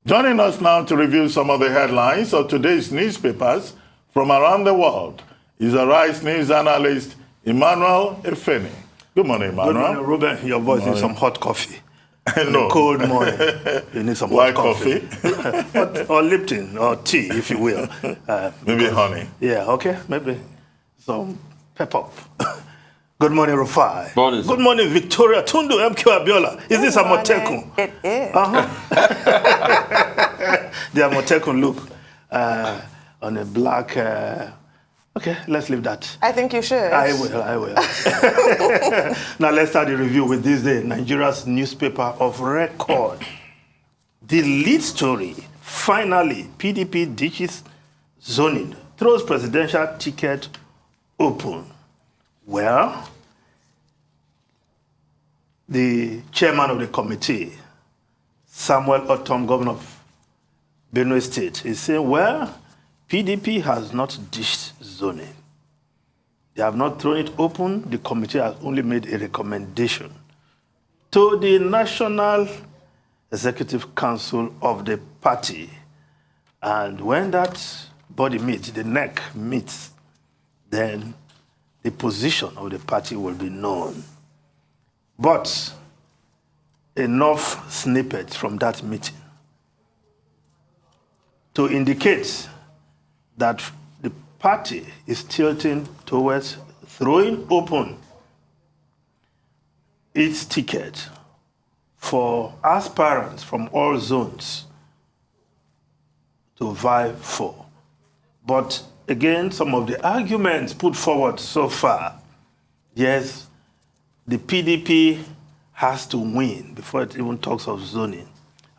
Joining us now to review some of the headlines of today's newspapers from around the world is Arise News analyst Emmanuel Efeni. Good morning, Emmanuel. Good morning, Ruben. Your voice needs some hot coffee. No. Cold morning. You need some White hot coffee. Or Lipton, or tea, if you will. Maybe honey. Yeah, okay. Maybe some pep-up. Good morning, Rufai. Morning, Good morning, Victoria. Tundu MQ Abiola. Is this a Motekun? It is. The Motekun look on a black... okay, let's leave that. I think you should. I will. Now let's start the review with this day, Nigeria's newspaper of record. The lead story, finally, PDP ditches zoning, throws presidential ticket open. Well, the chairman of the committee, Samuel Otom, governor of Benue State, is saying, well, PDP has not ditched zoning. They have not thrown it open. The committee has only made a recommendation to the National Executive Council of the party. And when that body meets, the neck meets, then the position of the party will be known. But enough snippets from that meeting to indicate that the party is tilting towards throwing open its ticket for aspirants from all zones to vie for. But again, some of the arguments put forward so far, yes, the PDP has to win before it even talks of zoning.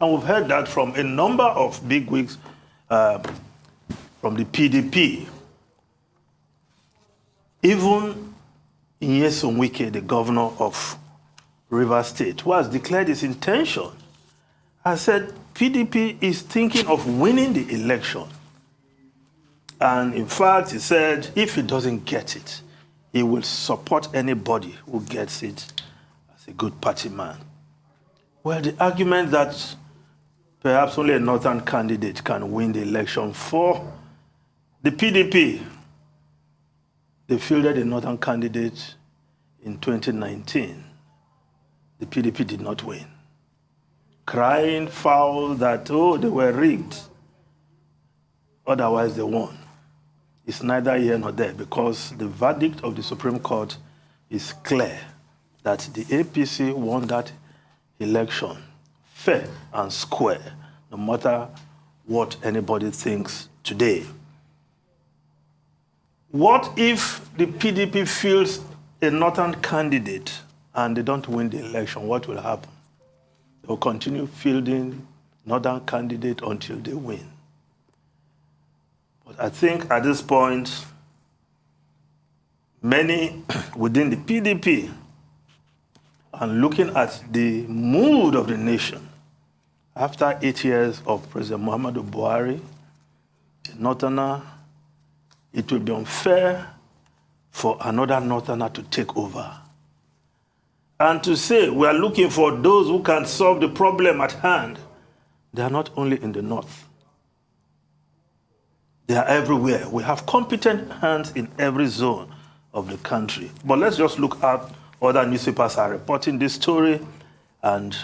And we've heard that from a number of bigwigs from the PDP. Even Nyesom Wike, the governor of Rivers State, who has declared his intention, has said PDP is thinking of winning the election. And in fact, he said if he doesn't get it, he will support anybody who gets it as a good party man. Well, the argument that perhaps only a northern candidate can win the election for the PDP, they fielded a northern candidate in 2019. The PDP did not win. Crying foul that, oh, they were rigged. Otherwise, they won. It's neither here nor there because the verdict of the Supreme Court is clear that the APC won that election fair and square, no matter what anybody thinks today. What if the PDP fields a northern candidate and they don't win the election? What will happen? They will continue fielding northern candidate until they win. But I think at this point, many within the PDP are looking at the mood of the nation. After 8 years of President Muhammadu Buhari, a northerner, it will be unfair for another northerner to take over. And to say we are looking for those who can solve the problem at hand, they are not only in the north. They are everywhere. We have competent hands in every zone of the country. But let's just look at other newspapers are reporting this story, and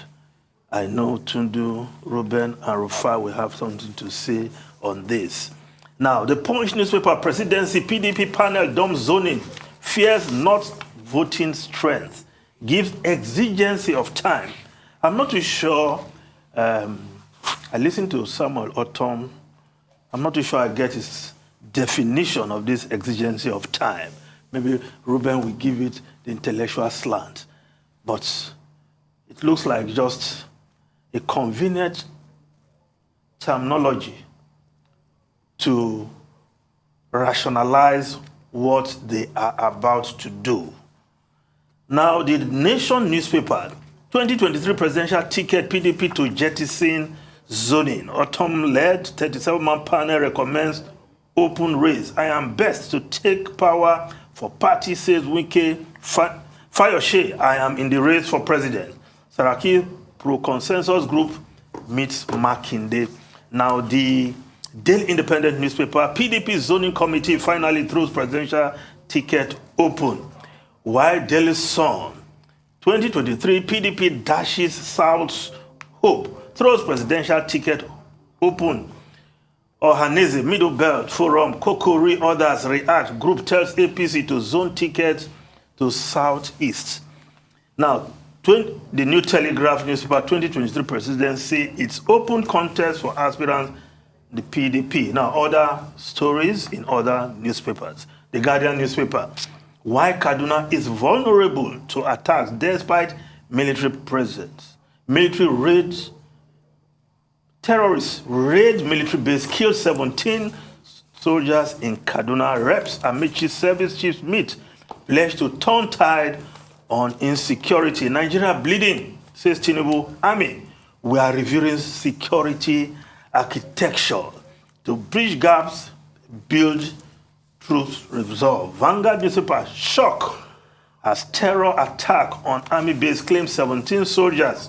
I know Tundu, Ruben, and Rufai will have something to say on this. Now, the Punch newspaper presidency PDP panel dumps zoning, fears not voting strength, gives exigency of time. I'm not too sure. I listened to Samuel Otom. I'm not too sure I get his definition of this exigency of time. Maybe Ruben will give it the intellectual slant. But it looks like just a convenient terminology to rationalize what they are about to do. Now, the Nation newspaper, 2023 presidential ticket PDP to jettison zoning. Autumn-led 37-man panel recommends open race. I am best to take power for party, says Wike. Fayose, I am in the race for president. Saraki pro-consensus group meets Makinde. Now, the Daily Independent newspaper, PDP zoning committee finally throws presidential ticket open. While Daily Sun, 2023, PDP dashes South's hope, throws presidential ticket open. Ohaneze, Middle Belt Forum, Kokori, others react. Group tells APC to zone ticket to Southeast. Now, the New Telegraph newspaper, 2023 presidency, it's open contest for aspirants, the PDP. Now, other stories in other newspapers. The Guardian newspaper, why Kaduna is vulnerable to attacks despite military presence. Military raids, terrorists raid military base, kill 17 soldiers in Kaduna. Reps Amici service chiefs meet, pledge to turn tide on insecurity. Nigeria bleeding, says Tinubu. Army, we are reviewing security architecture to bridge gaps, build truth, resolve. Vanguard newspaper, shock as terror attack on army base claims 17 soldiers.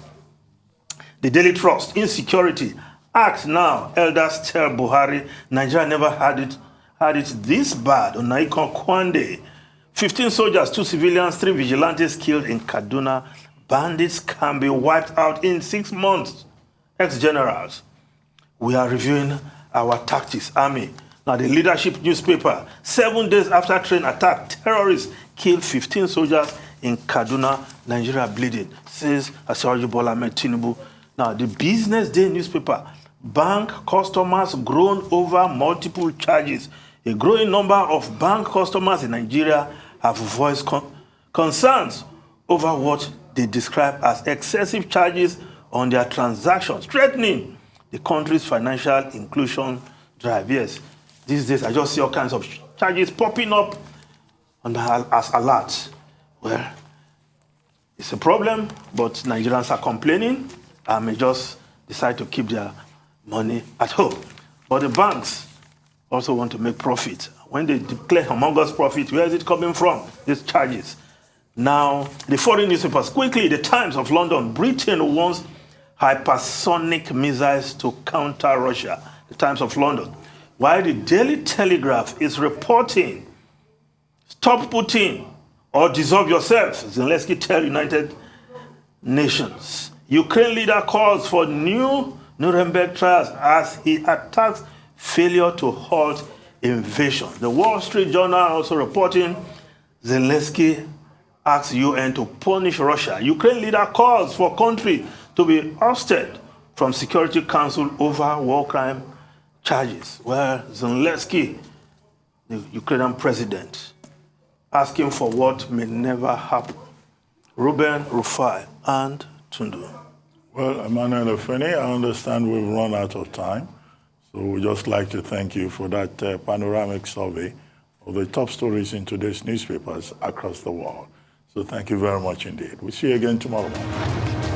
The Daily Trust, insecurity. Act now, elders tell Buhari, Nigeria never had it this bad. On Naikon Kwande, 15 soldiers, 2 civilians, 3 vigilantes killed in Kaduna. Bandits can be wiped out in 6 months. Ex-generals, we are reviewing our tactics. Army. Now the Leadership newspaper, 7 days after train attack, terrorists killed 15 soldiers in Kaduna. Nigeria bleeding, says Asiwaju Bola Ahmed Tinubu. Now the Business Day newspaper, bank customers groan over multiple charges. A growing number of bank customers in Nigeria have voiced concerns over what they describe as excessive charges on their transactions, threatening the country's financial inclusion drive. Yes, these days I just see all kinds of charges popping up on as alerts. Well, it's a problem, but Nigerians are complaining and may just decide to keep their money at home. But the banks also want to make profit. When they declare humongous profit, where is it coming from? These charges. Now, the foreign newspapers, quickly, the Times of London, Britain wants hypersonic missiles to counter Russia. The Times of London. While the Daily Telegraph is reporting, stop Putin or dissolve yourself, Zelensky tells United Nations. Ukraine leader calls for new Nuremberg trials as he attacks failure to halt invasion. The Wall Street Journal also reporting Zelensky asks UN to punish Russia. Ukraine leader calls for country to be ousted from Security Council over war crime charges. Well, Zelensky, the Ukrainian president, asking for what may never happen. Ruben Rufai and Tundu. Well, Emmanuel Efeni, I understand we've run out of time. So we'd just like to thank you for that panoramic survey of the top stories in today's newspapers across the world. So thank you very much indeed. We'll see you again tomorrow morning.